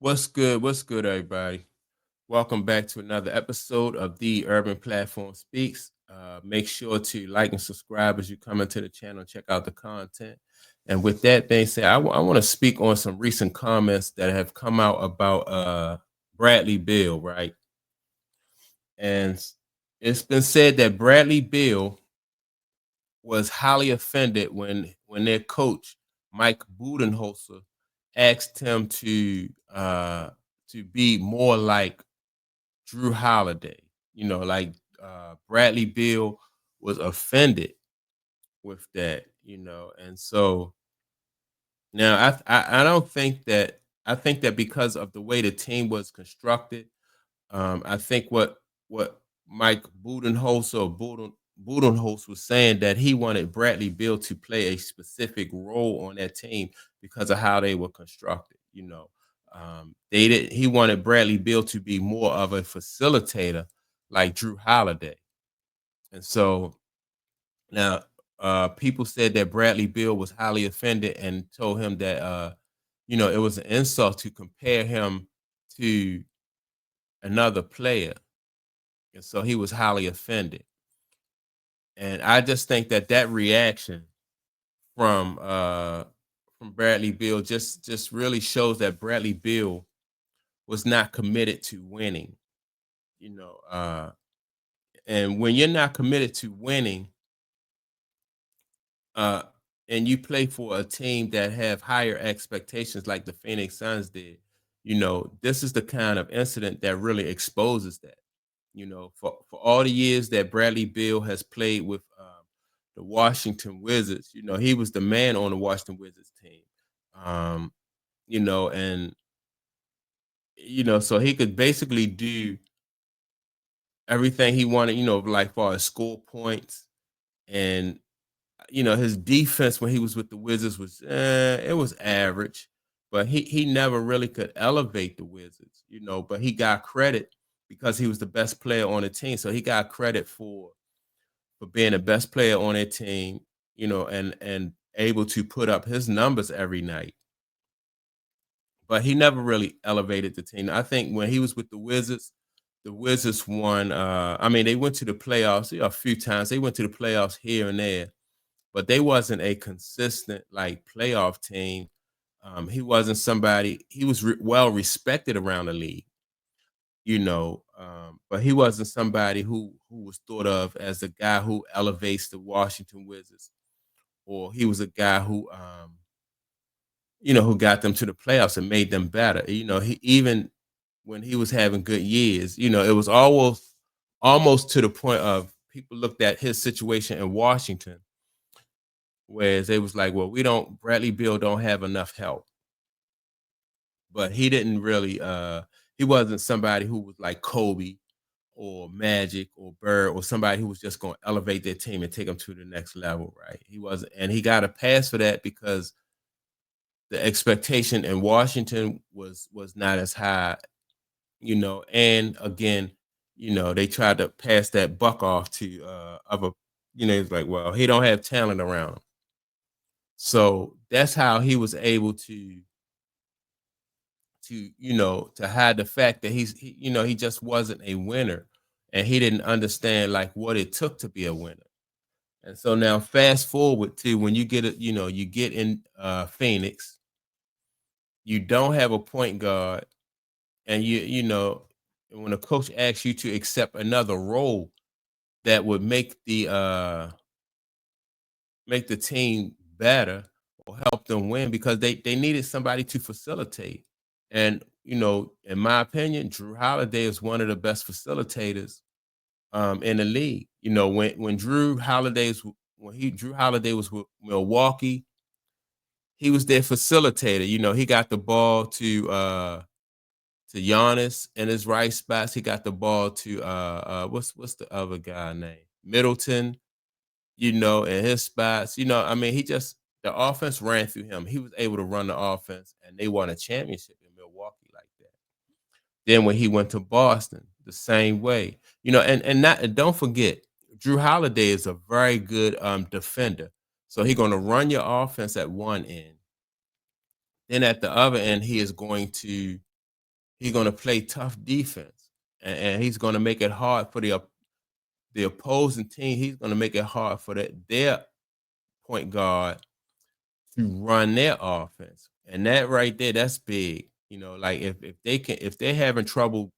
What's good? What's good, everybody? Welcome back to another episode of the Urban Platform Speaks. Make sure to like and subscribe as you come into the channel and check out the content. And with that being said, I want to speak on some recent comments that have come out about Bradley Beal, right? And it's been said that Bradley Beal was highly offended when their coach Mike Budenholzer asked him to be more like Drew Holiday. Bradley Beal was offended with that, and so now I don't think that I think that because of the way the team was constructed, I think what Mike Budenholzer was saying that he wanted Bradley Beal to play a specific role on that team because of how they were constructed. They did. He wanted Bradley Beal to be more of a facilitator like Drew Holiday, and so now people said that Bradley Beal was highly offended and told him that it was an insult to compare him to another player, and so he was highly offended. And I just think that that reaction from uh from Bradley Beal just really shows that Bradley Beal was not committed to winning, you know. And when you're not committed to winning, uh and you play for a team that have higher expectations like the Phoenix Suns did, this is the kind of incident that really exposes that. For all the years that Bradley Beal has played with the Washington Wizards, he was the man on the Washington Wizards team. Um, and so he could basically do everything he wanted, like far as score points and his defense when he was with the Wizards was it was average, but he never really could elevate the Wizards, but he got credit because he was the best player on the team. So he got credit for being the best player on their team, and able to put up his numbers every night. But he never really elevated the team. I think when he was with the Wizards won. I mean, they went to the playoffs a few times. They went to the playoffs here and there, but they wasn't a consistent like playoff team. He wasn't somebody. He was well respected around the league, but he wasn't somebody who was thought of as the guy who elevates the Washington Wizards, or he was a guy who got them to the playoffs and made them better. He even when he was having good years, it was almost to the point of people looked at his situation in Washington, whereas they was like, well, we don't Bradley Beal don't have enough help. But he didn't really he wasn't somebody who was like Kobe or Magic or Bird or somebody who was just going to elevate their team and take them to the next level, right? He wasn't, and he got a pass for that because the expectation in Washington was not as high, and again, they tried to pass that buck off to other, it's like, well, he don't have talent around him. So that's how he was able to hide the fact that he just wasn't a winner, and he didn't understand like what it took to be a winner. And so now fast forward to when you get it, you get in Phoenix, you don't have a point guard, and when a coach asks you to accept another role that would make the team better or help them win because they needed somebody to facilitate. And in my opinion, Drew Holiday is one of the best facilitators in the league. When Drew Holiday was with Milwaukee, he was their facilitator. He got the ball to Giannis in his right spots. He got the ball to what's the other guy name? Middleton, in his spots. I mean, the offense ran through him. He was able to run the offense, and they won a championship in Milwaukee like that. Then when he went to Boston, the same way. And don't forget, Drew Holiday is a very good defender. So he's going to run your offense at one end. Then at the other end, he is going to he's gonna play tough defense, and he's gonna make it hard for the opposing team. He's gonna make it hard for their point guard to run their offense. And that right there, that's big. Like if they're having trouble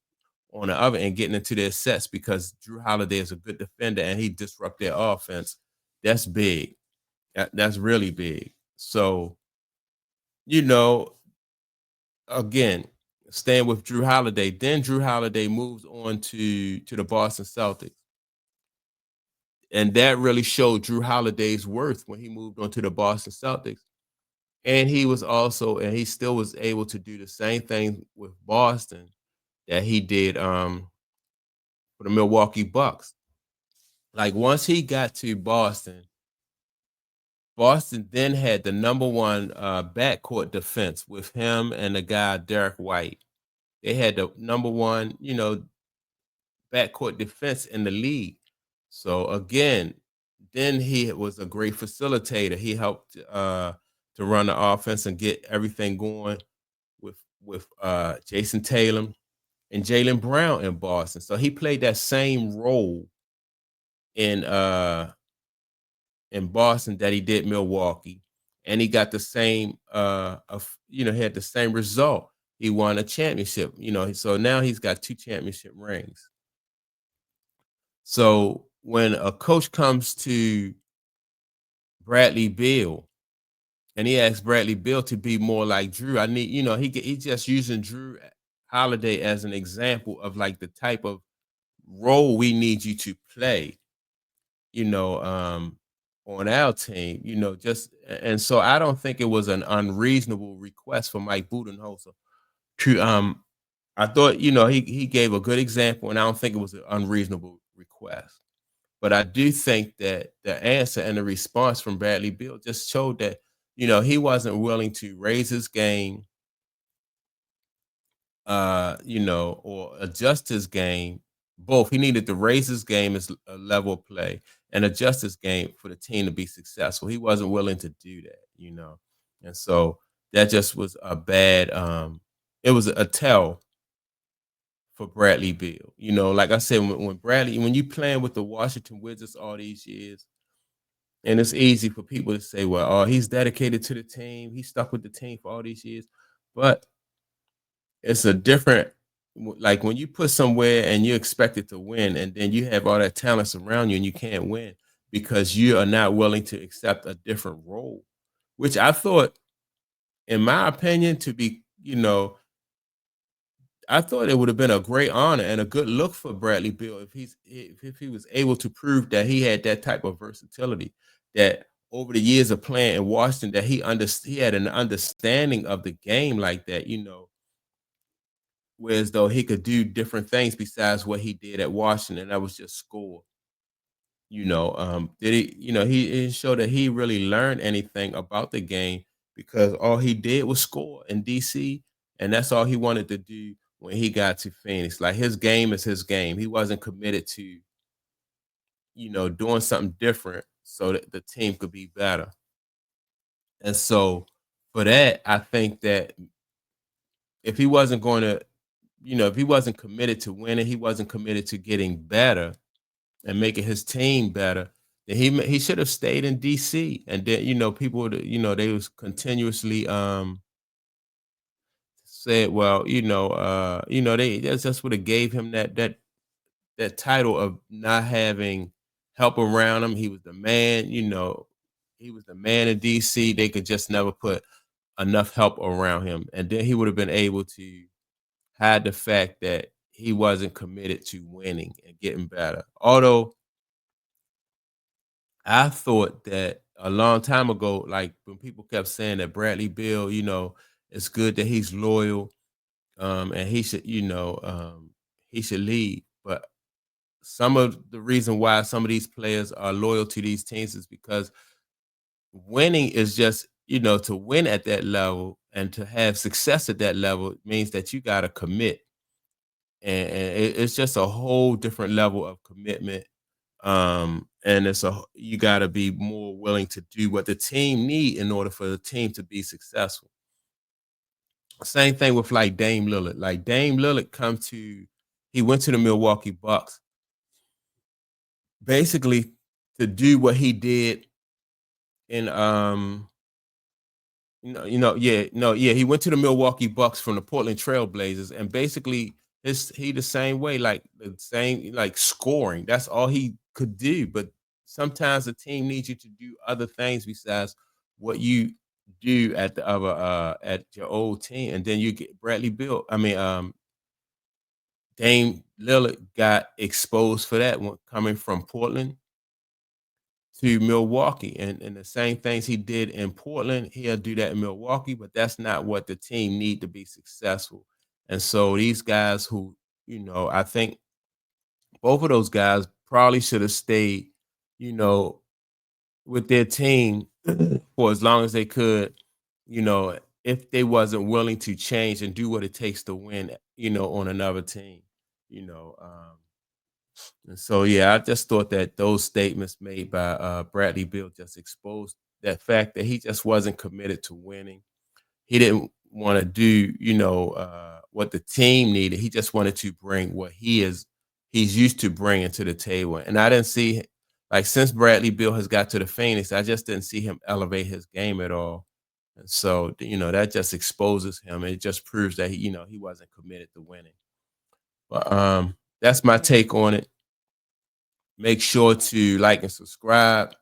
on the other end getting into their sets because Drew Holiday is a good defender and he disrupt their offense, that's big. That's really big. So, you know, again, staying with Drew Holiday, then Drew Holiday moves on to the Boston Celtics. And that really showed Drew Holiday's worth when he moved on to the Boston Celtics. And he still was able to do the same thing with Boston that he did for the Milwaukee Bucks. Like once he got to Boston, Boston then had the number one backcourt defense with him and the guy Derek White. They had the number one, backcourt defense in the league. So again, then he was a great facilitator. He helped to run the offense and get everything going with Jason Tatum and Jaylen Brown in Boston. So he played that same role in in Boston that he did Milwaukee, and he got the same he had the same result. He won a championship, so now he's got two championship rings. So when a coach comes to Bradley Beal and he asks Bradley Beal to be more like Drew, I need, he just using Drew Holiday as an example of like the type of role we need you to play, you know, um, on our team, just and so I don't think it was an unreasonable request for Mike Budenholzer to I thought, he gave a good example, and I don't think it was an unreasonable request. But I do think that the answer and the response from Bradley Beal just showed that, he wasn't willing to raise his game, or adjust his game. Both. He needed to raise his game as a level of play and adjust his game for the team to be successful. He wasn't willing to do that. And so that just was a bad it was a tell for Bradley Beal. Like I said, when you playing with the Washington Wizards all these years, and it's easy for people to say, well, oh, he's dedicated to the team, he stuck with the team for all these years. But it's a different like when you put somewhere and you expect it to win, and then you have all that talent around you and you can't win because you are not willing to accept a different role, which I thought, in my opinion, to be, I thought it would have been a great honor and a good look for Bradley Beal if he was able to prove that he had that type of versatility, that over the years of playing in Washington, that he had an understanding of the game like that, whereas though he could do different things besides what he did at Washington. That was just score. Did he showed that he really learned anything about the game because all he did was score in DC, and that's all he wanted to do when he got to Phoenix. Like his game is his game. He wasn't committed to, doing something different so that the team could be better. And so for that, I think that if he wasn't going to, if he wasn't committed to winning, he wasn't committed to getting better and making his team better, then he should have stayed in DC. And then, people would, they was continuously said, well, they just would have gave him that title of not having help around him. He was the man, he was the man in DC. They could just never put enough help around him. And then he would have been able to hide the fact that he wasn't committed to winning and getting better. Although I thought that a long time ago, like when people kept saying that Bradley Beal, it's good that he's loyal, and he should lead. But some of the reason why some of these players are loyal to these teams is because winning is just, to win at that level and to have success at that level means that you got to commit. And it's just a whole different level of commitment. And you got to be more willing to do what the team need in order for the team to be successful. Same thing with like Dame Lillard. Like Dame Lillard he went to the Milwaukee Bucks basically to do what he did in yeah, no, yeah, he went to the Milwaukee Bucks from the Portland Trail Blazers, and basically he the same way, like the same like scoring. That's all he could do. But sometimes a team needs you to do other things besides what you do at the other at your old team. And then you get Bradley Bill. I mean, Dame Lillard got exposed for that one coming from Portland to Milwaukee, and the same things he did in Portland, he'll do that in Milwaukee, but that's not what the team need to be successful. And so these guys who, I think both of those guys probably should have stayed, you know, with their team for as long as they could, if they wasn't willing to change and do what it takes to win, on another team, you know. And so, yeah, I just thought that those statements made by Bradley Beal just exposed that fact that he just wasn't committed to winning. He didn't want to do, what the team needed. He just wanted to bring what he's used to bringing to the table. And I didn't see, like, since Bradley Beal has got to the Phoenix, I just didn't see him elevate his game at all. And so, that just exposes him. It just proves that he wasn't committed to winning. But that's my take on it. Make sure to like and subscribe.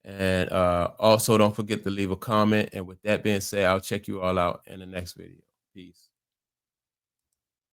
And also don't forget to leave a comment. And with that being said, I'll check you all out in the next video. Peace.